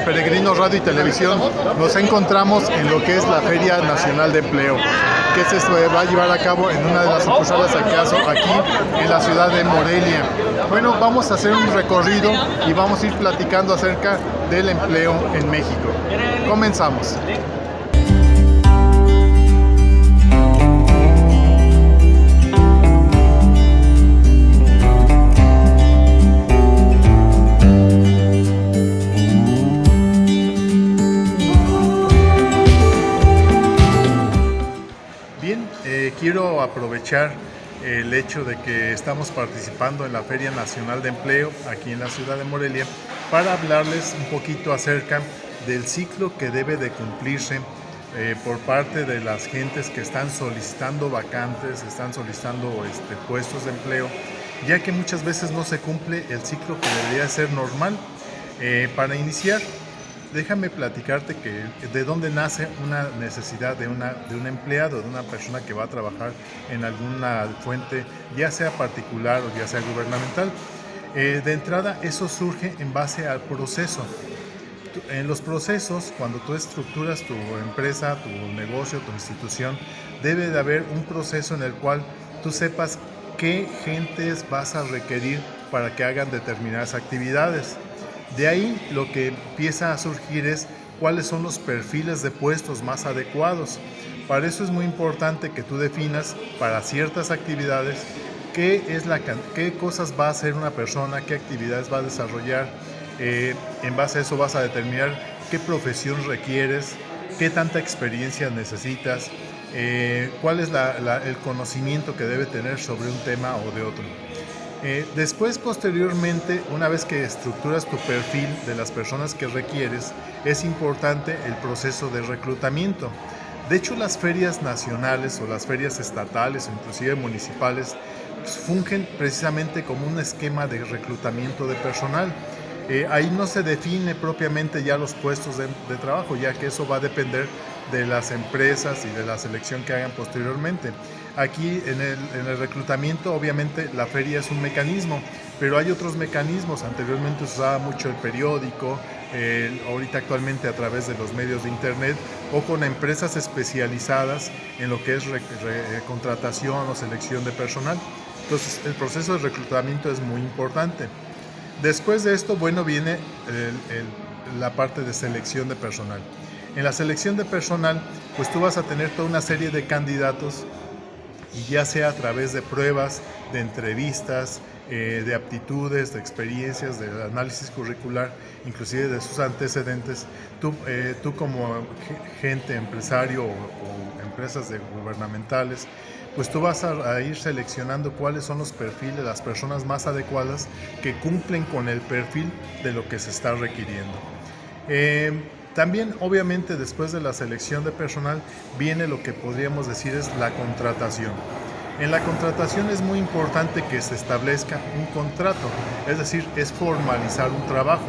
de Peregrino Radio y Televisión, nos encontramos en lo que es la Feria Nacional de Empleo, que se va a llevar a cabo en una de las sucursales aquí en la ciudad de Morelia. Bueno, vamos a hacer un recorrido y vamos a ir platicando acerca del empleo en México. Comenzamos. Quiero aprovechar el hecho de que estamos participando en la Feria Nacional de Empleo aquí en la ciudad de Morelia para hablarles un poquito acerca del ciclo que debe de cumplirse por parte de las gentes que están solicitando vacantes, están solicitando puestos de empleo, ya que muchas veces no se cumple el ciclo que debería ser normal. Para iniciar, déjame platicarte de dónde nace una necesidad de un empleado, de una persona que va a trabajar en alguna fuente, ya sea particular o ya sea gubernamental. De entrada, eso surge en base al proceso. En los procesos, cuando tú estructuras tu empresa, tu negocio, tu institución, debe de haber un proceso en el cual tú sepas qué gentes vas a requerir para que hagan determinadas actividades. De ahí lo que empieza a surgir es cuáles son los perfiles de puestos más adecuados. Para eso es muy importante que tú definas para ciertas actividades qué cosas va a hacer una persona, qué actividades va a desarrollar. En base a eso vas a determinar qué profesión requieres, qué tanta experiencia necesitas, cuál es el conocimiento que debe tener sobre un tema o de otro. Después, posteriormente, una vez que estructuras tu perfil de las personas que requieres, es importante el proceso de reclutamiento. De hecho, las ferias nacionales o las ferias estatales o inclusive municipales fungen precisamente como un esquema de reclutamiento de personal. Ahí no se define propiamente ya los puestos de trabajo, ya que eso va a depender de las empresas y de la selección que hagan posteriormente. Aquí en el reclutamiento, obviamente la feria es un mecanismo, pero hay otros mecanismos. Anteriormente se usaba mucho el periódico, ahorita actualmente a través de los medios de internet o con empresas especializadas en lo que es contratación o selección de personal. Entonces el proceso de reclutamiento es muy importante. Después de esto, bueno, viene la parte de selección de personal. En la selección de personal, pues tú vas a tener toda una serie de candidatos, y ya sea a través de pruebas, de entrevistas, de aptitudes, de experiencias, de análisis curricular, inclusive de sus antecedentes, tú como gente, empresario o empresas gubernamentales, pues tú vas a ir seleccionando cuáles son los perfiles de las personas más adecuadas que cumplen con el perfil de lo que se está requiriendo. También, obviamente, después de la selección de personal, viene lo que podríamos decir es la contratación. En la contratación es muy importante que se establezca un contrato, es decir, es formalizar un trabajo.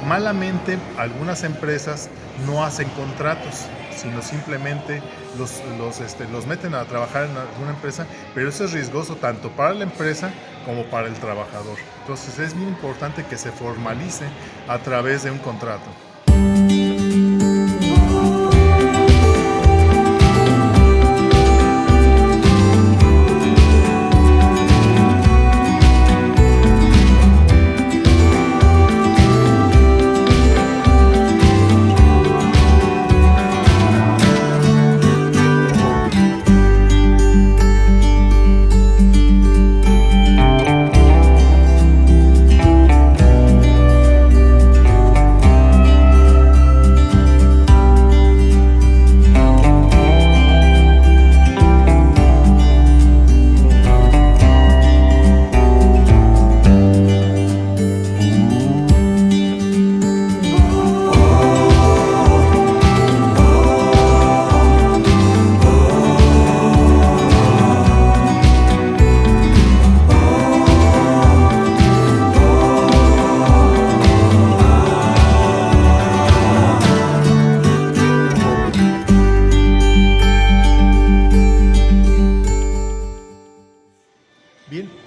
Malamente, algunas empresas no hacen contratos, sino simplemente los meten a trabajar en alguna empresa, pero eso es riesgoso tanto para la empresa como para el trabajador. Entonces es muy importante que se formalice a través de un contrato.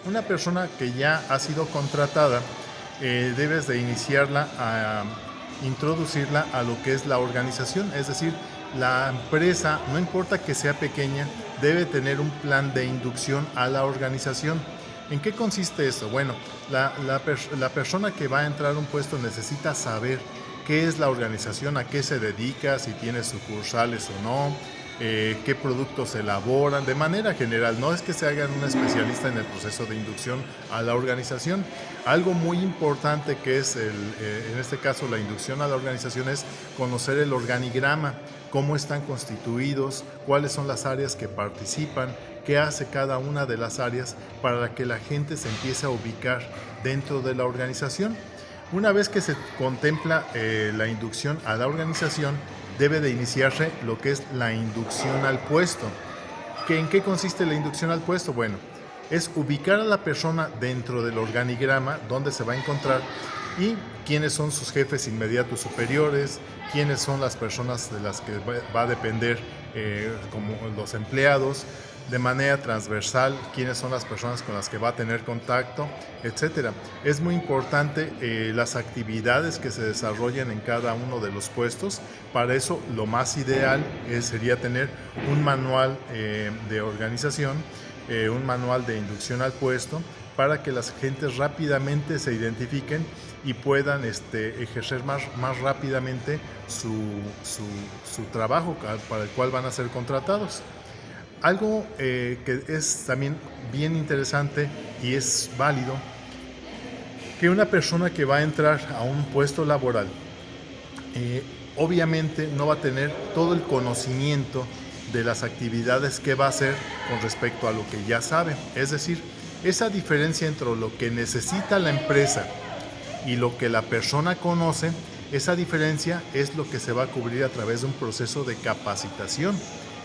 Una persona que ya ha sido contratada, debes de iniciarla introducirla a lo que es la organización, es decir, la empresa, no importa que sea pequeña, debe tener un plan de inducción a la organización. ¿En qué consiste esto? Bueno, la persona que va a entrar a un puesto necesita saber qué es la organización, a qué se dedica, si tiene sucursales o no, qué productos elaboran, de manera general. No es que se hagan un especialista en el proceso de inducción a la organización. Algo muy importante que es, en este caso, la inducción a la organización es conocer el organigrama, cómo están constituidos, cuáles son las áreas que participan, qué hace cada una de las áreas para que la gente se empiece a ubicar dentro de la organización. Una vez que se contempla la inducción a la organización, debe de iniciarse lo que es la inducción al puesto. ¿En qué consiste la inducción al puesto? Bueno, es ubicar a la persona dentro del organigrama donde se va a encontrar y quiénes son sus jefes inmediatos superiores, quiénes son las personas de las que va a depender como los empleados, de manera transversal, quiénes son las personas con las que va a tener contacto, etcétera. Es muy importante las actividades que se desarrollan en cada uno de los puestos. Para eso, lo más ideal sería tener un manual de organización, un manual de inducción al puesto, para que las gentes rápidamente se identifiquen y puedan ejercer más rápidamente su trabajo para el cual van a ser contratados. Algo que es también bien interesante y es válido, que una persona que va a entrar a un puesto laboral, obviamente no va a tener todo el conocimiento de las actividades que va a hacer con respecto a lo que ya sabe. Es decir, esa diferencia entre lo que necesita la empresa y lo que la persona conoce, esa diferencia es lo que se va a cubrir a través de un proceso de capacitación.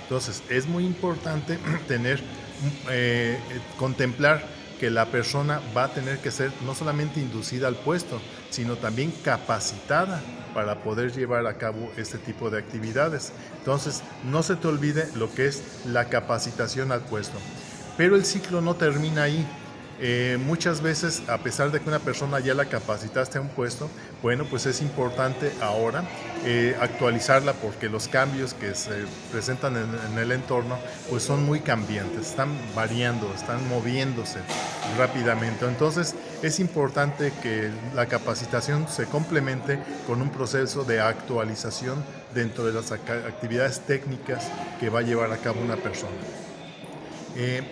Entonces, es muy importante contemplar que la persona va a tener que ser no solamente inducida al puesto, sino también capacitada para poder llevar a cabo este tipo de actividades. Entonces, no se te olvide lo que es la capacitación al puesto. Pero el ciclo no termina ahí. Muchas veces, a pesar de que una persona ya la capacitaste a un puesto, bueno, pues es importante ahora actualizarla, porque los cambios que se presentan en el entorno pues son muy cambiantes, están variando, están moviéndose rápidamente. Entonces es importante que la capacitación se complemente con un proceso de actualización dentro de las actividades técnicas que va a llevar a cabo una persona.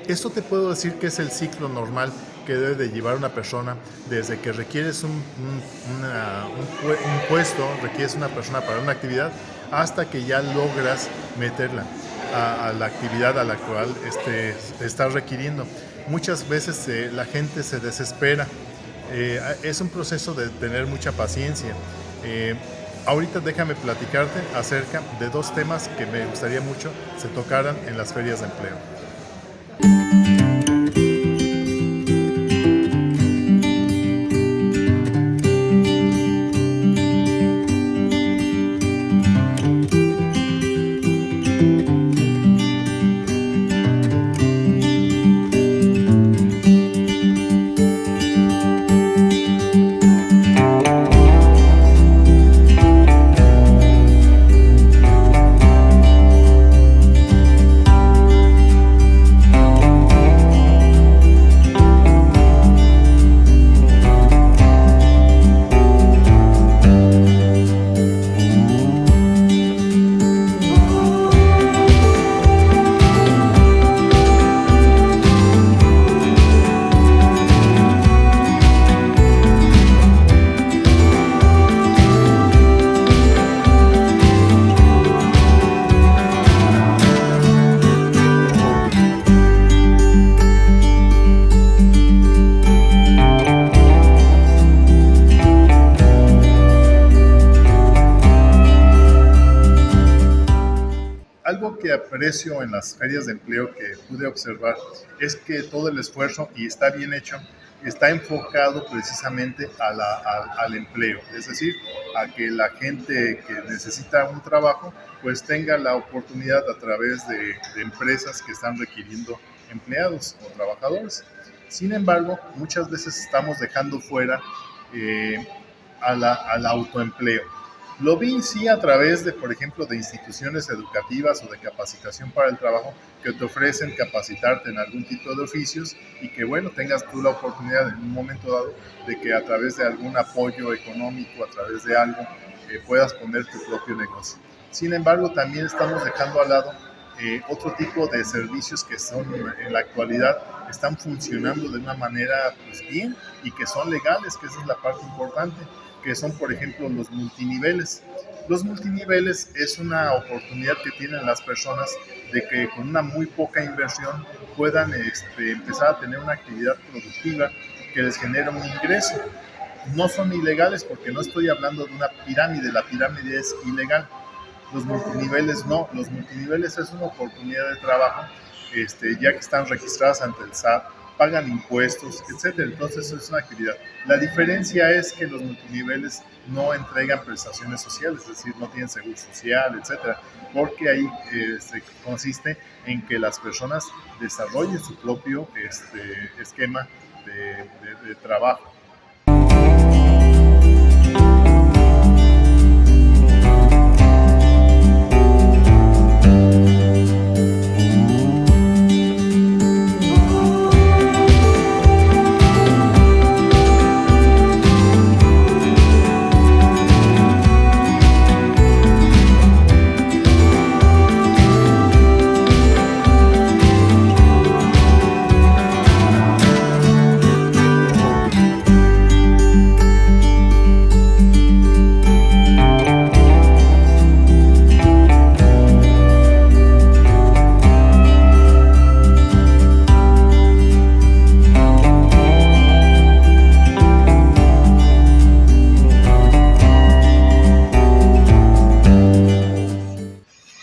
Esto te puedo decir que es el ciclo normal que debe de llevar una persona desde que requieres un puesto, requieres una persona para una actividad, hasta que ya logras meterla a la actividad a la cual estás requiriendo. Muchas veces la gente se desespera. Es un proceso de tener mucha paciencia. Ahorita déjame platicarte acerca de dos temas que me gustaría mucho se tocaran en las ferias de empleo. Algo que aprecio en las ferias de empleo que pude observar es que todo el esfuerzo, y está bien hecho, está enfocado precisamente al empleo, es decir, a que la gente que necesita un trabajo pues tenga la oportunidad a través de empresas que están requiriendo empleados o trabajadores. Sin embargo, muchas veces estamos dejando fuera al autoempleo. Lo vi sí a través de, por ejemplo, de instituciones educativas o de capacitación para el trabajo que te ofrecen capacitarte en algún tipo de oficios y que, bueno, tengas tú la oportunidad en un momento dado de que a través de algún apoyo económico, a través de algo, puedas poner tu propio negocio. Sin embargo, también estamos dejando al lado otro tipo de servicios que son en la actualidad están funcionando de una manera pues, bien y que son legales, que esa es la parte importante, que son por ejemplo los multiniveles. Los multiniveles es una oportunidad que tienen las personas de que con una muy poca inversión puedan empezar a tener una actividad productiva que les genera un ingreso. No son ilegales porque no estoy hablando de una pirámide, la pirámide es ilegal. Los multiniveles no, los multiniveles es una oportunidad de trabajo, ya que están registradas ante el SAT, pagan impuestos, etcétera. Entonces es una actividad. La diferencia es que los multiniveles no entregan prestaciones sociales, es decir, no tienen seguro social, etcétera, porque ahí consiste en que las personas desarrollen su propio esquema de trabajo.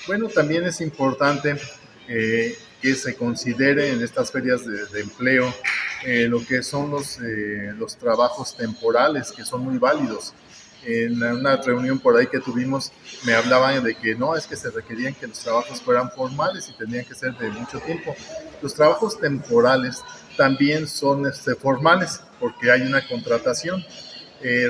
Bueno, también es importante que se considere en estas ferias de empleo lo que son los trabajos temporales, que son muy válidos. En una reunión por ahí que tuvimos me hablaban de que no, es que se requerían que los trabajos fueran formales y tenían que ser de mucho tiempo. Los trabajos temporales también son formales porque hay una contratación.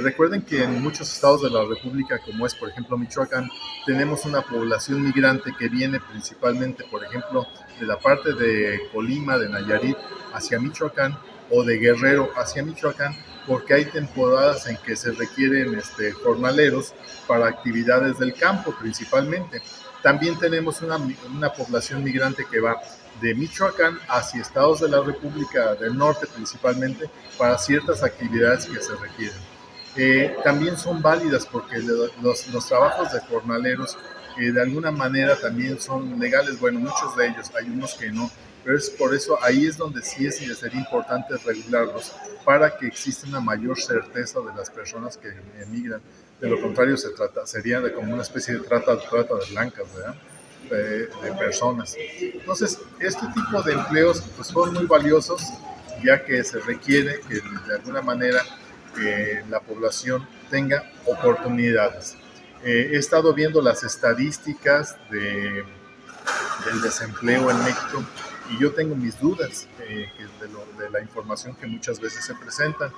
Recuerden que en muchos estados de la República, como es por ejemplo Michoacán, tenemos una población migrante que viene principalmente, por ejemplo, de la parte de Colima, de Nayarit, hacia Michoacán, o de Guerrero hacia Michoacán, porque hay temporadas en que se requieren jornaleros para actividades del campo principalmente. También tenemos una población migrante que va de Michoacán hacia estados de la República del Norte principalmente para ciertas actividades que se requieren. También son válidas porque los trabajos de jornaleros de alguna manera también son legales, bueno, muchos de ellos, hay unos que no, pero es por eso ahí es donde sí sería importante regularlos para que exista una mayor certeza de las personas que emigran. De lo contrario sería como una especie de trata de blancas, ¿verdad? De personas. Entonces, este tipo de empleos pues, son muy valiosos, ya que se requiere que de alguna manera la población tenga oportunidades. He estado viendo las estadísticas del desempleo en México y yo tengo mis dudas de la información que muchas veces se presenta,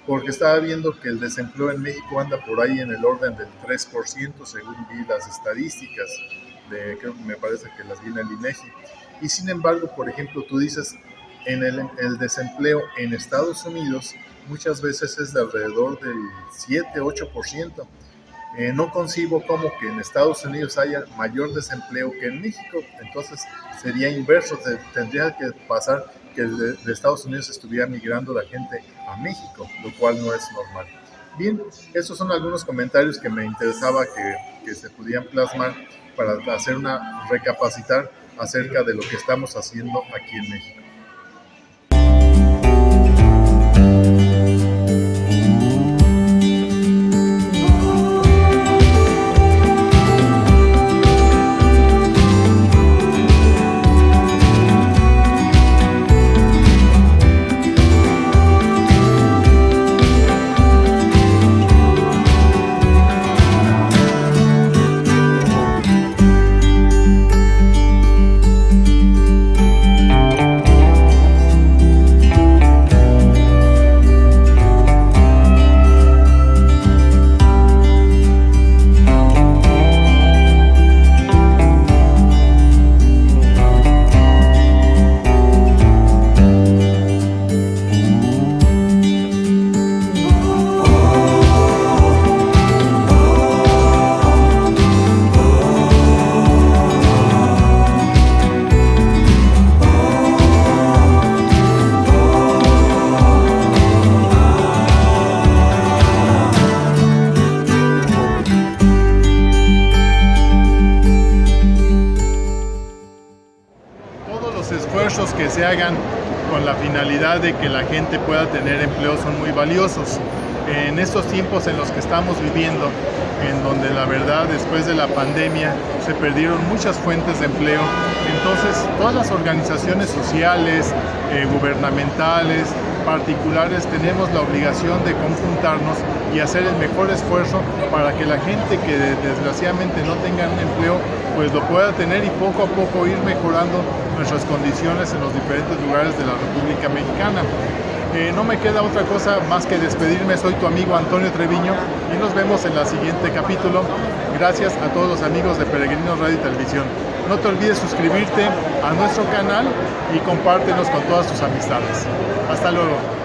porque estaba viendo que el desempleo en México anda por ahí en el orden del 3%, según vi las estadísticas, creo que me parece que las vi en el INEGI. Y sin embargo, por ejemplo, tú dices, en el desempleo en Estados Unidos muchas veces es de alrededor del 7-8%. No concibo como que en Estados Unidos haya mayor desempleo que en México, entonces sería inverso, tendría que pasar que de Estados Unidos estuviera migrando la gente a México, lo cual no es normal. Bien, esos son algunos comentarios que me interesaba que se pudieran plasmar para hacer recapacitar acerca de lo que estamos haciendo aquí en México. proyectos que se hagan con la finalidad de que la gente pueda tener empleo son muy valiosos. En estos tiempos en los que estamos viviendo, en donde la verdad después de la pandemia se perdieron muchas fuentes de empleo, entonces todas las organizaciones sociales, gubernamentales, particulares, tenemos la obligación de conjuntarnos y hacer el mejor esfuerzo para que la gente que desgraciadamente no tenga un empleo pues lo pueda tener y poco a poco ir mejorando nuestras condiciones en los diferentes lugares de la República Mexicana. No me queda otra cosa más que despedirme. Soy tu amigo Antonio Treviño y nos vemos en el siguiente capítulo. Gracias a todos los amigos de Peregrinos Radio y Televisión. No te olvides suscribirte a nuestro canal y compártenos con todas tus amistades. Hasta luego.